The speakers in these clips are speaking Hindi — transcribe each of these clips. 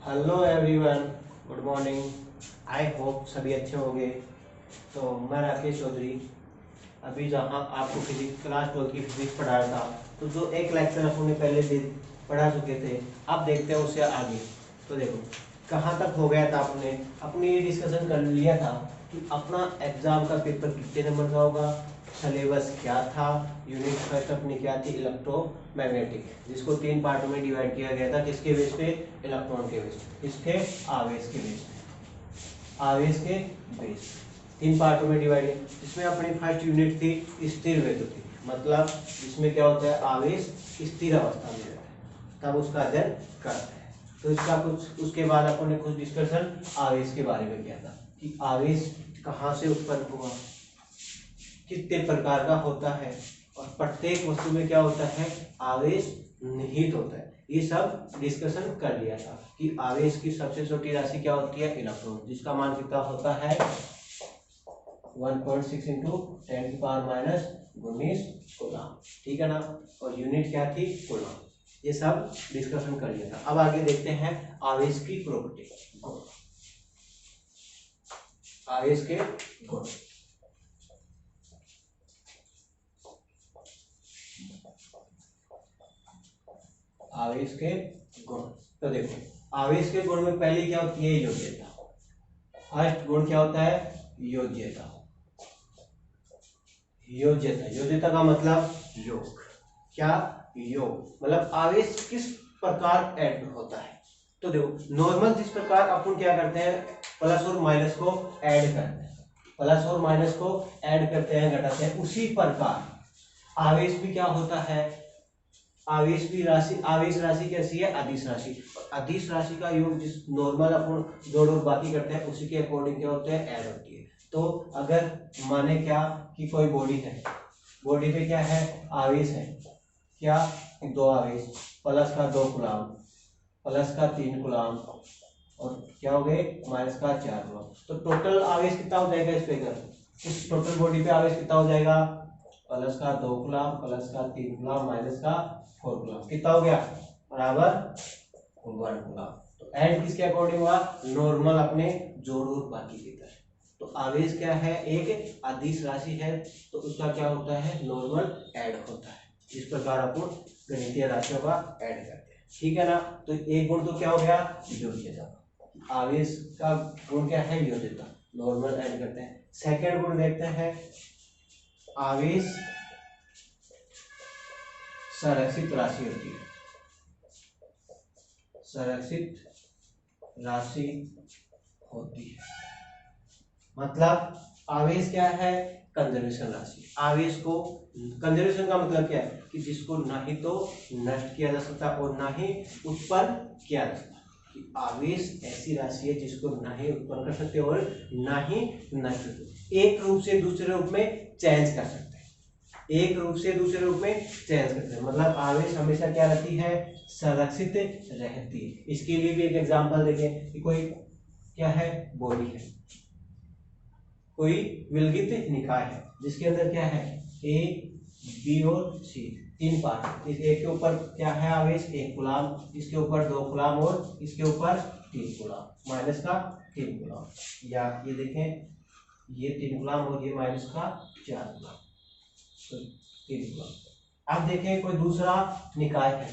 Hello everyone, good morning. I hope सभी अच्छे होंगे। तो मैं राकेश चौधरी अभी जहाँ आपको फिजिक्स क्लास 12 की फिजिक्स पढ़ाया था, तो जो एक लेक्चर अपने पहले दिन पढ़ा चुके थे, आप देखते हैं उससे आगे। तो देखो कहाँ तक हो गया था, आपने अपनी डिस्कशन कर लिया था कि अपना एग्जाम का पेपर कितने नंबर का होगा, सिलेबस क्या था, यूनिट फर्स्ट अपनी क्या थी, इलेक्ट्रोमैग्नेटिक, जिसको 3 पार्टों में डिवाइड किया गया था। किसके बेस पे? इलेक्ट्रॉन के बेस पे। किसके? आवेश के बेस पे। आवेश के बेस 3 पार्टों में डिवाइड है, जिसमें अपनी फर्स्ट यूनिट थी स्थिर वेग, मतलब जिसमें क्या होता है, आवेश स्थिर अवस्था में रहता है, तब उसका अध्ययन करते हैं। तो इसका कुछ उसके बाद अपन ने कुछ डिस्कशन आवेश के बारे में किया था कि आवेश कहाँ से उत्पन्न हुआ, कितने प्रकार का होता है, और प्रत्येक वस्तु में क्या होता है, आवेश निहित होता है। ये सब डिस्कशन कर लिया था कि आवेश की सबसे छोटी राशि क्या होती है, इलेक्ट्रॉन, जिसका मान कितना होता है 1.6 इंटू 10⁻⁻19 कूलम। ठीक है ना। और यूनिट क्या थी, कूलम। ये सब डिस्कशन कर लिया था। अब आगे देखते हैं आवेश की प्रॉपर्टी, आवेश के गुण। आवेश के गुण, तो देखो आवेश के गुण में पहली क्या होती है, योग्यता। फर्स्ट गुण क्या होता है, योग्यता। योग्यता, योग्यता का मतलब योग। क्या? योग, मतलब आवेश किस प्रकार ऐड होता है। तो देखो नॉर्मल जिस प्रकार अपन क्या करते हैं, प्लस और माइनस को ऐड करते हैं, प्लस और माइनस को ऐड करते हैं, घटाते हैं, उसी प्रकार आवेश भी क्या होता है, आवेश भी राशि, आवेश राशि कैसी है, अदिश राशि। अदिश राशि का योग जिस नॉर्मल अपन जोड़ और बाकी करते हैं उसी के अकॉर्डिंग क्या होते हैं, ऐड होती है। तो अगर माने क्या कि कोई बॉडी है, बॉडी पे क्या है, आवेश है, क्या, 2 आवेश, प्लस का 2 कूलम, प्लस का 3 कूलम, और क्या हो गए, माइनस का 4 कूलम। तो टोटल आवेश कितना हो जाएगा इस पे, इस टोटल बॉडी पे आवेश कितना हो जाएगा, प्लस का 2 कूलम, प्लस का 3 कूलम, माइनस का 4 कूलम, कितना हो गया, बराबर 1 कूलम। तो एंड किसके अकॉर्डिंग हुआ, नॉर्मल अपने जोड़ और बाकी की तरह। तो आवेश क्या है, एक अदिश राशि है, तो उसका क्या होता है, नॉर्मल ऐड होता है। इस प्रकार अपन गणितीय राशियों का ऐड करते हैं। ठीक है ना। तो एक गुण तो क्या हो गया, योग्यता। आवेश का गुण क्या है, योग्यता, नॉर्मल ऐड करते हैं। सेकंड गुण देखते हैं, आवेश संरक्षित राशि होती है, संरक्षित राशि होती है, मतलब आवेश क्या है, कंजर्वेशन राशि। आवेश को, कंजर्वेशन का मतलब क्या है कि जिसको ना ही तो नष्ट किया जा सकता और ना ही उत्पन्न किया जा सकता। कि आवेश ऐसी राशि है जिसको ना ही उत्पन्न कर सकते और ना ही नष्ट कर सकते, एक रूप से दूसरे रूप में चेंज कर सकते हैं, एक रूप से दूसरे रूप में चेंज करते हैं। मतलब आवेश हमेशा क्या रहती है, संरक्षित रहती है। इसके लिए भी एक एग्जांपल देखें कि कोई क्या है, बॉडी है, कोई विलगित निकाय है, जिसके अंदर क्या है, ए, बी और सी, 3 पार्ट। इस एक के ऊपर क्या है आवेश, 1 कूलम, इसके ऊपर 2 कूलम और इसके ऊपर 3 कूलम, माइनस का 3 कूलम। या ये देखें, ये 3 कूलम और ये माइनस का 4 कूलम, तो 3 कूलम। अब देखें कोई दूसरा निकाय है,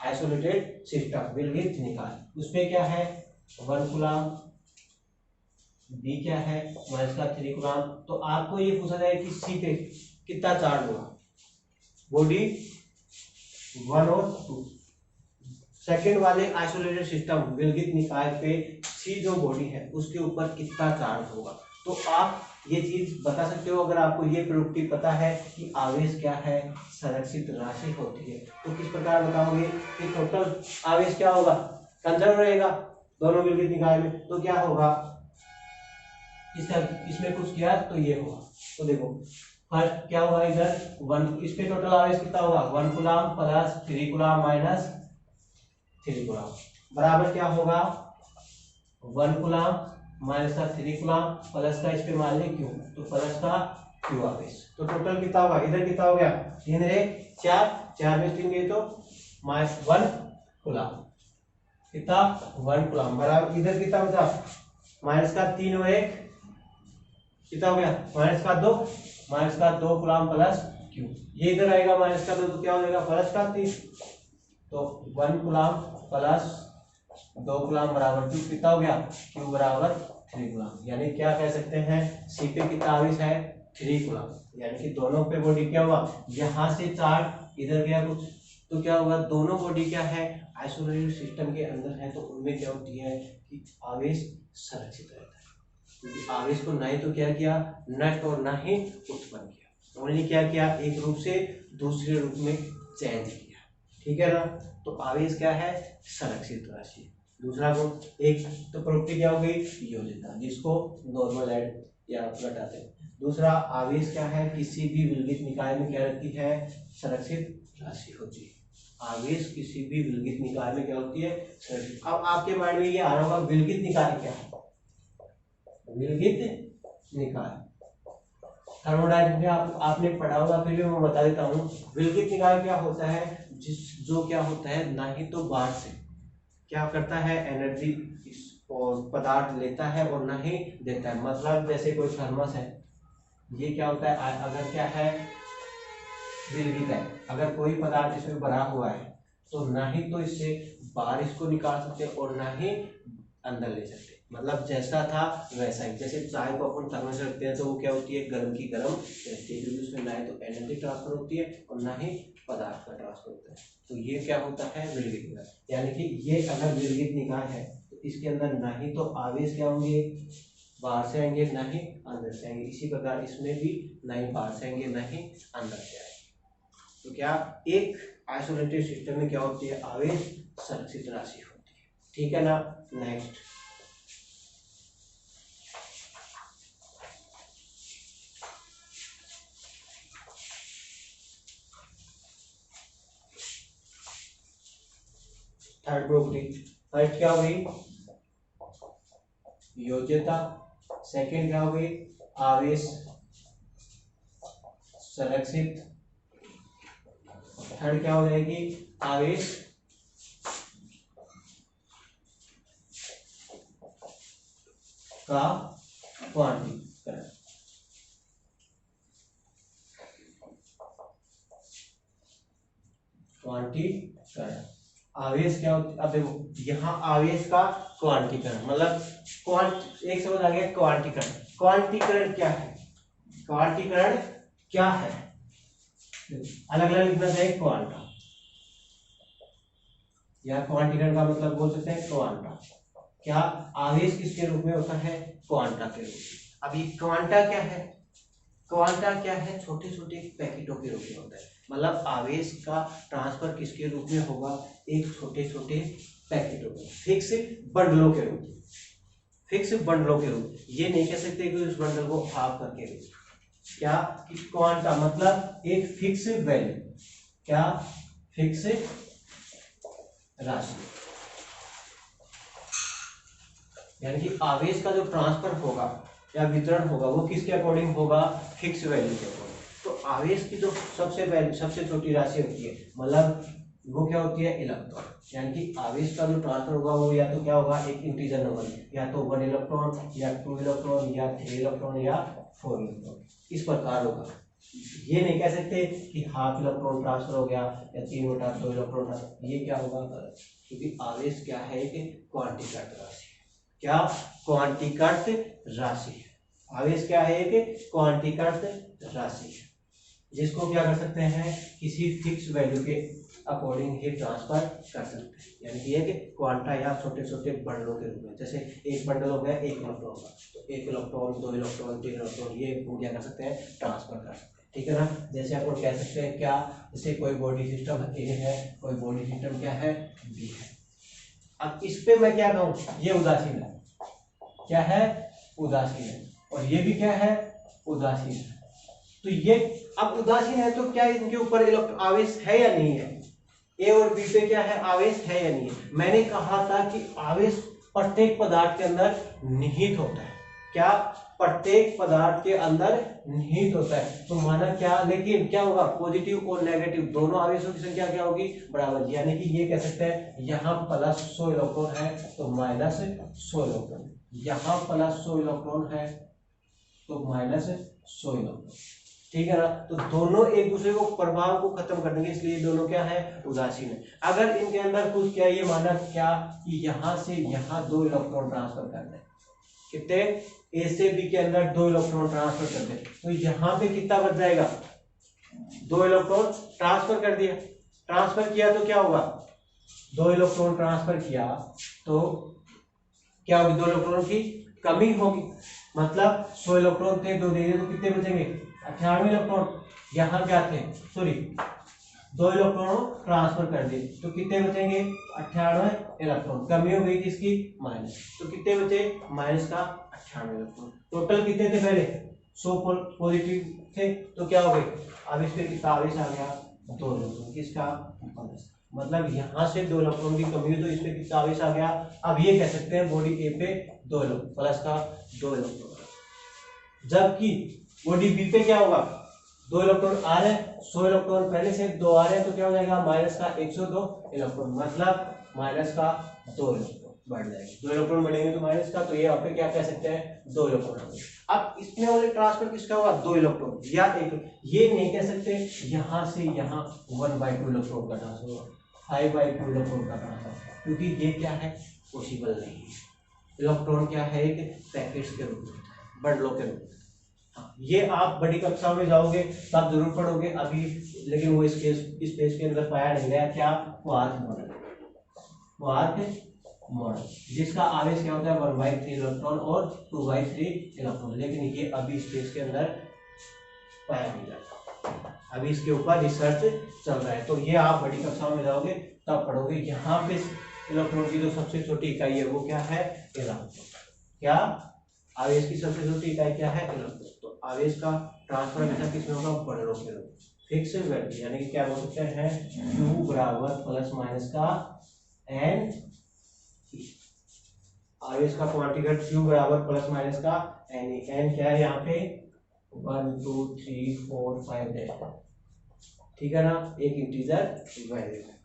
आइसोलेटेड सिस्टम, विलगित निकाय, उसमें क्या है, 1 कूलम, बी क्या है, माइनस का 3 कूलम। तो आपको ये पूछा जाए कि सी पे कितना चार्ज होगा, बॉडी 1 और 2। सेकंड वाले आइसोलेटेड सिस्टम विलगित निकाय पे सी जो बॉडी है उसके ऊपर कितना चार्ज होगा। तो आप ये चीज बता सकते हो अगर आपको ये प्रॉपर्टी पता है कि आवेश क्या है, संरक्षित राशि होती है। तो किस प्रकार बताओगे कि टोटल आवेश क्या होगा, कंजर्व रहेगा दोनों विलगित निकाय में, तो क्या होगा, इसमें कुछ किया तो ये होगा। तो देखो फर्स्ट क्या होगा, इधर 1, इस पे टोटल आवेश कितना होगा, 1 coulomb plus 3 coulomb minus 3 coulomb, बराबर क्या होगा, 1 कूलम माइनस का 3 कूलम प्लस का इस पे मान ले क्यू, तो प्लस का क्यू आवेश। तो टोटल कितना होगा, इधर कितना हो गया, 3 रे 4, 4 में 3 गए तो -1 कूलम, कितना 1 कूलम बराबर इधर कितना बचा माइनस का 3 और 1 कितना हो गया माइनस का 2 कूलम प्लस क्यू। ये इधर आएगा माइनस का 2 तो क्या हो जाएगा प्लस का 3 तो 1 कूलम प्लस 2 कूलम बराबर क्यू कितना हो गया क्यू बराबर 3 कूलम। यानी क्या कह सकते हैं सी पे कितना आवेश है 3 कूलम। यानी कि दोनों पे बॉडी क्या हुआ यहाँ से चार्ज इधर गया कुछ तो क्या होगा दोनों बॉडी क्या है आइसोलेटेड सिस्टम के अंदर है तो उनमें क्या होती है कि आवेश संरक्षित रहता है क्योंकि आवेश को ना ही तो क्या किया नष्ट और ना ही उत्पन्न किया उन्होंने क्या किया एक रूप से दूसरे रूप में चेंज किया। ठीक है ना। तो आवेश क्या है संरक्षित राशि। दूसरा गुण एक तो प्रॉपर्टी क्या हो गई योज्यता जिसको नॉर्मल एड या घटाते हैं। दूसरा आवेश क्या है किसी भी विलगित निकाय में क्या रहती है संरक्षित राशि होती है। आवेश किसी भी विलगित निकाय में क्या होती है संरक्षित। अब आपके माइंड में ये आ रहा होगा विलगित निकाय क्या है। विलगित निकाय थर्मोडायनामिक्स में आपने पढ़ा होगा फिर भी मैं बता देता हूँ। विलगित निकाय क्या होता है जो क्या होता है ना ही तो बाहर से क्या करता है एनर्जी और पदार्थ लेता है और ना ही देता है। मतलब जैसे कोई थर्मस है ये क्या होता है अगर क्या है विलगित है अगर कोई पदार्थ इसमें भरा हुआ है तो ना ही तो इससे बाहर इसको निकाल सकते और ना ही अंदर ले सकते। मतलब जैसा था वैसा ही। जैसे चाय को अपन थर्मस रखते हैं तो वो क्या होती है गर्म की गर्म रहती है क्योंकि उसमें ना तो एनर्जी ट्रांसफर होती है और ना ही पदार्थ का ट्रांसफर होता है। तो ये क्या होता है विलगित निकाय। यानी कि ये अगर विलगित निकाय है तो इसके अंदर ना ही तो आवेश क्या होंगे बाहर से आएंगे ना ही अंदर से आएंगे। इसी प्रकार इसमें भी ना ही बाहर से आएंगे ना ही अंदर से आएंगे। तो क्या एक आइसोलेटेड सिस्टम में क्या होती है आवेश संरक्षित राशि होती है। ठीक है ना। Next third property. फर्स्ट क्या हो गई योज्यता। सेकंड क्या हो गई आवेश संरक्षित। थर्ड क्या हो जाएगी आवेश का क्वांटीकरण। क्वांटीकरण आवेश क्या होता है। अब देखो यहाँ आवेश का क्वांटीकरण मतलब एक समझ आ गया क्वांटीकरण। क्वांटीकरण क्या है क्वांटीकरण क्या है अलग अलग लिखना चाहिए क्वांटा या क्वांटीकरण का मतलब बोल सकते हैं क्वांटा। क्या आवेश किसके रूप में होता है क्वांटा के रूप में। अब ये क्वांटा क्या है छोटे छोटे पैकेटों के रूप में होता है। मतलब आवेश का ट्रांसफर किसके रूप में होगा एक छोटे छोटे पैकेटों में फिक्स बंडलों के रूप। ये नहीं कह सकते कि उस बंडल को हाफ करके दे क्या कि क्वांटा मतलब एक फिक्स वैल्यू क्या फिक्स राशि। यानी कि आवेश का जो ट्रांसफर होगा या वितरण होगा वो किसके अकॉर्डिंग होगा फिक्स वैल्यू के अकॉर्डिंग। तो आवेश की जो सबसे छोटी राशि होती है मतलब वो क्या होती है इलेक्ट्रॉन। यानी कि आवेश का जो ट्रांसफर होगा वो या तो क्या होगा एक इंटीजर नंबर या तो 1 इलेक्ट्रॉन या 2 इलेक्ट्रॉन या 3 इलेक्ट्रॉन या 4 इलेक्ट्रॉन इस प्रकार होगा। ये नहीं कह सकते कि हाफ इलेक्ट्रॉन ट्रांसफर हो गया या 3/2 इलेक्ट्रॉन ये क्या होगा गलत क्योंकि आवेश क्या है एक क्वांटीकृत राशि। क्या क्वांटीकृत राशि है। आवेश क्या है एक क्वांटीकृत राशि है जिसको क्या कर सकते हैं किसी फिक्स वैल्यू के अकॉर्डिंग ही ट्रांसफर कर सकते हैं। यानी कि एक क्वांटा या छोटे छोटे बंडलों के रूप में जैसे एक बंडल हो गया 1 इलेक्ट्रॉन का तो 1 इलेक्ट्रॉन 2 इलेक्ट्रॉन 3 इलेक्ट्रॉन ये क्या कर सकते हैं ट्रांसफर कर सकते हैं। ठीक है ना। जैसे अपन कह सकते हैं क्या जैसे कोई बॉडी सिस्टम ए है कोई बॉडी सिस्टम क्या है बी है। अब इस पे मैं क्या कहूँ ये उदासीन है क्या है उदासीन है और ये भी क्या है उदासीन है। तो ये अब उदासीन है तो क्या इनके ऊपर आवेश है या नहीं है। ए और बी पे क्या है आवेश है या नहीं है। मैंने कहा था कि आवेश प्रत्येक पदार्थ के अंदर निहित होता है क्या प्रत्येक पदार्थ के अंदर निहित होता है। तो माना क्या, लेकिन क्या होगा, पॉजिटिव और नेगेटिव दोनों आवेशों की संख्या क्या होगी, बराबर। यानी कि ये कह सकते हैं यहाँ प्लस 100 इलेक्ट्रॉन है तो माइनस 100 इलेक्ट्रॉन, यहाँ प्लस 100 इलेक्ट्रॉन है तो माइनस 100 इलेक्ट्रॉन। ठीक है ना। तो दोनों एक दूसरे को प्रभाव को खत्म कर देंगे, इसलिए दोनों क्या है, उदासीन है। अगर इनके अंदर कुछ क्या, ये माना क्या कि यहाँ से यहाँ 2 इलेक्ट्रॉन ट्रांसफर करना है, कितने, ए से बी के अंदर 2 इलेक्ट्रॉन ट्रांसफर कर दे, तो यहाँ पे कितना बच जाएगा, 2 इलेक्ट्रॉन ट्रांसफर कर दिया। ट्रांसफर किया तो क्या होगा, 2 इलेक्ट्रॉन ट्रांसफर किया तो क्या होगी, 2 इलेक्ट्रॉन की कमी होगी। मतलब 100 इलेक्ट्रॉन थे, 2 दे दिए तो कितने बचेंगे, 98 इलेक्ट्रॉन। यहाँ क्या थे, सॉरी 2 इलेक्ट्रॉन ट्रांसफर कर दिए तो कितने बचेंगे, 98 इलेक्ट्रॉन। कमी हो गई किसकी, माइनस, तो कितने बचे, माइनस का 98 इलेक्ट्रॉन। टोटल कितने थे पहले, 100 पॉजिटिव थे, तो क्या हो गए, अब इस पे कितना आवेश आ गया, 2 इलेक्ट्रॉन, किसका, माइनस। मतलब यहाँ से 2 इलेक्ट्रॉन की कमी हुई तो इस पे कितना आवेश आ गया। अब ये कह सकते हैं बॉडी ए पे 2 इलेक्ट्रॉन, प्लस का 2 इलेक्ट्रॉन, जबकि बॉडी बी पे क्या होगा, 2 इलेक्ट्रॉन आ रहे हैं, 100 इलेक्ट्रॉन पहले से 2 आ रहे हैं तो क्या हो जाएगा, माइनस का 102 इलेक्ट्रॉन, मतलब माइनस का 2 इलेक्ट्रॉन बढ़ जाएंगे। 2 इलेक्ट्रॉन बढ़ेंगे तो माइनस का, तो ये आप क्या कह सकते हैं, 2 इलेक्ट्रॉन आ गए। अब इसमें वाले ट्रांसफर किसका हुआ, 2 इलेक्ट्रॉन या 1, ये नहीं कह सकते यहाँ से यहाँ 1/2 इलेक्ट्रॉन का ट्रांसफर हुआ, 5/2 इलेक्ट्रॉन का ट्रांसफर, क्योंकि ये क्या है, पॉसिबल नहीं है। इलेक्ट्रॉन क्या है, एक पैकेट्स के रूप में, बंडलों के रूप में। ये आप बड़ी कक्षा में जाओगे तब जरूर पढ़ोगे अभी, लेकिन वो स्पेस के अंदर पाया नहीं गया। क्या, क्वार्क मॉडल, क्वार्क मॉडल जिसका आवेश क्या होता है, 1/3 इलेक्ट्रॉन और 2/3 इलेक्ट्रॉन, लेकिन ये अभी स्पेस के अंदर पाया नहीं जाता, अभी इसके ऊपर रिसर्च चल रहा है। तो ये आप बड़ी कक्षाओं में जाओगे तब पढ़ोगे। यहाँ पे इलेक्ट्रॉन की जो सबसे छोटी इकाई है वो क्या है, इलेक्ट्रॉन। क्या, आवेश की सबसे छोटी इकाई क्या है, इलेक्ट्रॉन। तो आवेश का ट्रांसफर हमेशा किसमें होगा, बड़ों के रूप, फिक्स वैल्यू, यानी कि क्या बोल सकते हैं, Q बराबर प्लस माइनस का n, आवेश का क्वांटिटी Q बराबर प्लस माइनस का n, n क्या है यहाँ पे, 1 2 3 4 5, ठीक है ना, एक इंटीजर वैल्यू है।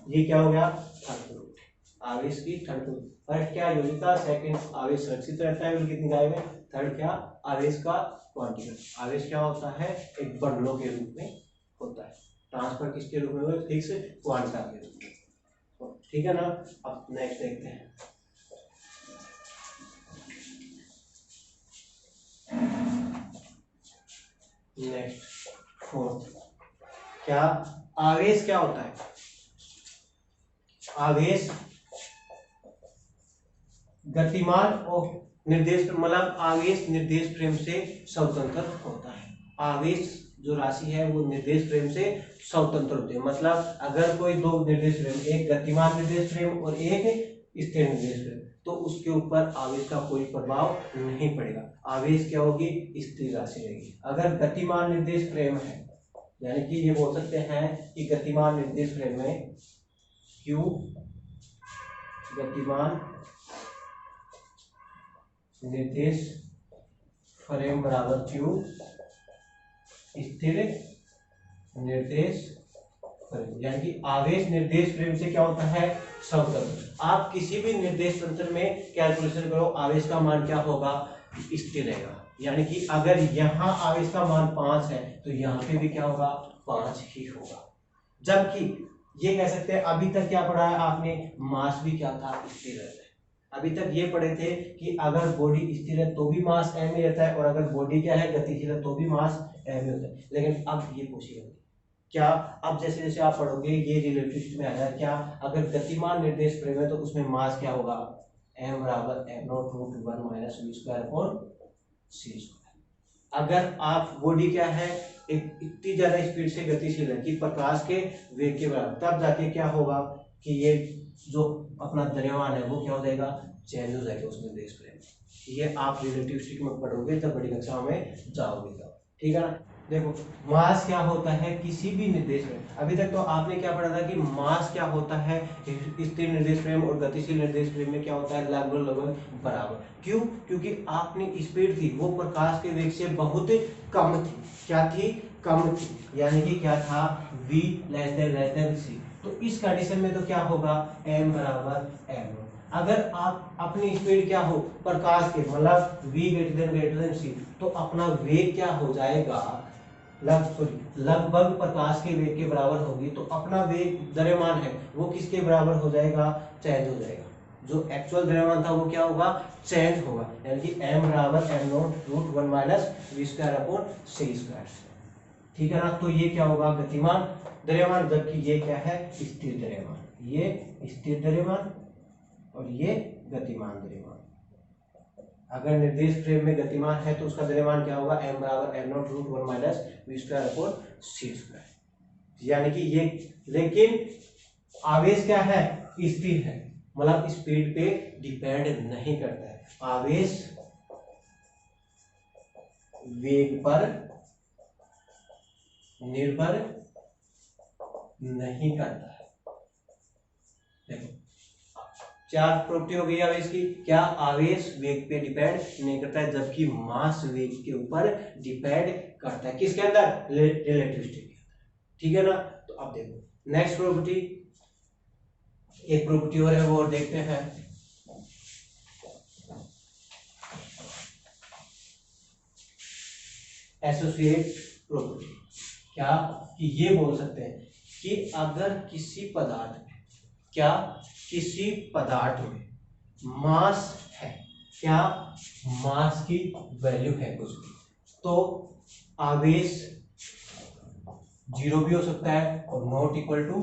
ये क्या हो गया, थर्ड रूट, आवेश की थर्ड रूट। फर्स्ट क्या, योजिता, सेकंड आवेश सुरक्षित रहता है कितनी इकाई में, थर्ड क्या, आवेश का क्वांटिटी। आवेश क्या होता है, एक बंडलों के रूप में होता है, ट्रांसफर किसके रूप में, फिक्स क्वांटा के रूप में, ठीक है ना। अब नेक्स्ट देखते हैं, नेक्स्ट फोर्थ, क्या, आवेश क्या होता है, आवेश गतिमान और निर्देश, मतलब आवेश निर्देश फ्रेम से स्वतंत्र होता है। आवेश जो राशि है वो निर्देश फ्रेम से स्वतंत्र होती है। मतलब अगर कोई 2 निर्देश फ्रेम, एक गतिमान निर्देश फ्रेम और एक स्थिर निर्देश फ्रेम, तो उसके ऊपर आवेश का कोई प्रभाव नहीं पड़ेगा, आवेश क्या होगी, स्थिर राशि रहेगी। अगर गतिमान निर्देश फ्रेम है, यानी कि ये बोल सकते हैं कि गतिमान निर्देश फ्रेम में Q, गतिमान निर्देश फ्रेम बराबर Q, स्थिर निर्देश फ्रेम, यानी कि आवेश निर्देश फ्रेम से क्या होता है, स्वतंत्र। आप किसी भी निर्देश तंत्र में कैलकुलेशन करो, आवेश का मान क्या होगा, स्थिर रहेगा। यानी कि अगर यहाँ आवेश का मान 5 है तो यहाँ पे भी क्या होगा, 5 ही होगा। जबकि ये कह सकते हैं, अभी तक क्या पढ़ा है आपने, मास भी क्या था, स्थिर रहता है। अभी तक ये पढ़े थे कि अगर बॉडी स्थिर है तो भी मास m में रहता है, और अगर बॉडी क्या है, गतिशील है तो भी मास m में होता है। लेकिन अब ये पॉसिबल है क्या, अब जैसे जैसे आप पढ़ोगे ये रिलेटिविटी में आ जाए, क्या, अगर गतिमान निर्देश फ्रेम है तो उसमें मास क्या होगा, m बराबर m0 √1 - v²/c²। अगर आप बॉडी क्या है, एक इतनी ज्यादा स्पीड से गतिशील है कि प्रकाश के वेग के बराबर, तब जाके क्या होगा कि ये जो अपना द्रव्यमान है वो क्या हो जाएगा, चेंज हो जाएगा उसमें निर्देश फ्रेम। ये आप रिलेटिविस्टिक में पढ़ोगे जब बड़ी कक्षाओं में जाओगे तब, ठीक है ना। देखो मास क्या होता है किसी भी निर्देश में, अभी तक तो आपने क्या पढ़ा था कि मास क्या होता है स्थिर निर्देश फ्रेम और गतिशील निर्देश फ्रेम में क्या होता है लगभग लगभग बराबर। क्यों? क्योंकि आपने स्पीड थी वो प्रकाश के वेग से बहुत कम थी। क्या थी? कम थी, यानी कि क्या था v < c। तो इस कंडीशन में तो क्या होगा m बराबर m। अगर आप अपनी स्पीड क्या हो प्रकाश के मतलब v < c, तो अपना वेग क्या हो जाएगा लगभग प्रकाश के वेग के बराबर होगी। तो अपना वेग द्रव्यमान है वो किसके बराबर हो जाएगा? चेंज हो जाएगा। जो एक्चुअल द्रव्यमान था वो क्या होगा? चेंज होगा, यानी कि m बराबर m0 √1 - v²/c²। ठीक है ना? तो ये क्या होगा? गतिमान द्रव्यमान, जबकि ये क्या है? स्थिर द्रव्यमान। ये स्थिर द्रव्यमान और ये गतिमान द्रव्यमान। अगर निर्देश फ्रेम में गतिमान है तो उसका द्रव्यमान क्या होगा? m बराबर m0 √1 - v²/c²। यानी कि ये, लेकिन आवेश क्या है? स्थिर है, मतलब स्पीड पे डिपेंड नहीं करता है। आवेश वेग पर निर्भर नहीं करता है। देखो चार प्रॉपर्टी हो गई आवेश की। क्या? आवेश वेग पे डिपेंड नहीं करता है, जबकि मास वेग के ऊपर डिपेंड करता है। किसके अंदर? रिलेटिविस्टिक के अंदर। ठीक है ना? तो अब देखो नेक्स्ट प्रॉपर्टी, एक प्रॉपर्टी और है वो और देखते हैं। Associate property. क्या? कि ये बोल सकते हैं कि अगर किसी पदार्थ में, क्या किसी पदार्थ में मास है, क्या मास की वैल्यू है कुछ भी, तो आवेश जीरो भी हो सकता है और not equal to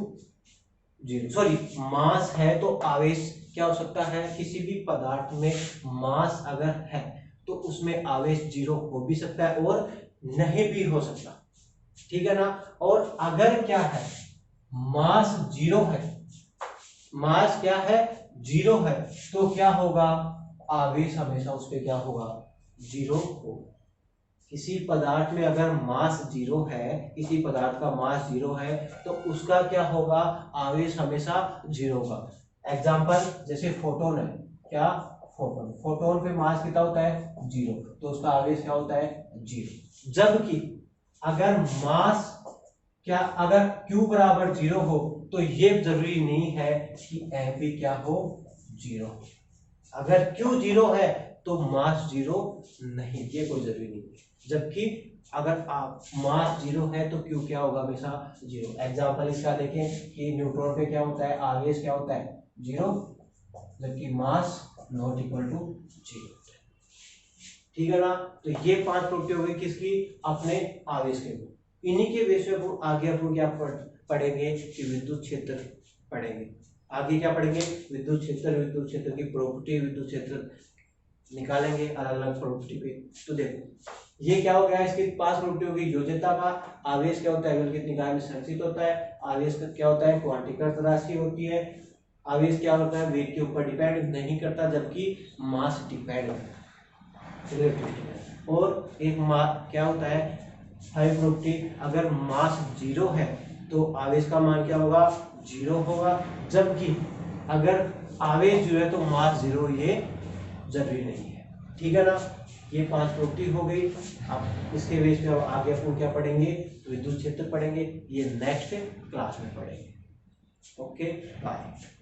zero. Sorry, mass है तो आवेश क्या हो सकता है? किसी भी पदार्थ में मास अगर है तो उसमें आवेश जीरो हो भी सकता है और नहीं भी हो सकता। ठीक है ना? और अगर क्या है? मास जीरो है, मास क्या है? जीरो है, तो क्या होगा? आवेश हमेशा उस पे क्या होगा? जीरो होगा। किसी पदार्थ में अगर मास जीरो है, किसी पदार्थ का मास जीरो है, तो उसका क्या होगा? आवेश हमेशा जीरो होगा। एग्जांपल जैसे फोटोन है, क्या? फोटोन, फोटोन पे मास कितना होता है? जीरो, तो उसका आवेश क्या होता है? जीरो। जबकि अगर मास क्या, अगर Q बराबर जीरो हो तो ये जरूरी नहीं है कि M भी क्या हो? जीरो हो। अगर Q जीरो है तो मास जीरो नहीं, ये कोई जरूरी नहीं है। जबकि अगर आप मास जीरो है तो Q क्या होगा? हमेशा जीरो। एग्जांपल इसका देखें कि न्यूट्रॉन पे क्या होता है? आवेश क्या होता है? जीरो, जबकि mass not equal to zero. ठीक है ना? तो ये 5 प्रॉपर्टी हो गई किसकी? अपने आवेश के। इन्हीं के बेस पे आगे अपन क्या पढ़ेंगे कि विद्युत क्षेत्र पढ़ेंगे। आगे क्या पढ़ेंगे? विद्युत क्षेत्र की प्रॉपर्टी, विद्युत क्षेत्र निकालेंगे अलग अलग प्रॉपर्टी पे। तो देखो ये क्या हो गया? इसकी 5 प्रॉपर्टी हो गई। योज्यता का, आवेश क्या होता है? विद्युत निकाय में संचित होता है। आवेश का क्या होता है? क्वांटीकृत राशि होती है। आवेश क्या होता है? वेग के ऊपर डिपेंड नहीं करता, जबकि मास डिपेंड करता है। और एक क्या होता है? हाई प्रॉपर्टी, अगर मास जीरो है तो आवेश का मान क्या होगा? जीरो होगा। जबकि अगर आवेश जीरो है तो मास जीरो, ये जरूरी नहीं है। ठीक है ना? ये 5 प्रॉपर्टी हो गई। अब इसके बेस पे आगे अपन क्या पढ़ेंगे? विद्युत क्षेत्र पढ़ेंगे। ये नेक्स्ट क्लास में पढ़ेंगे। Okay, bye.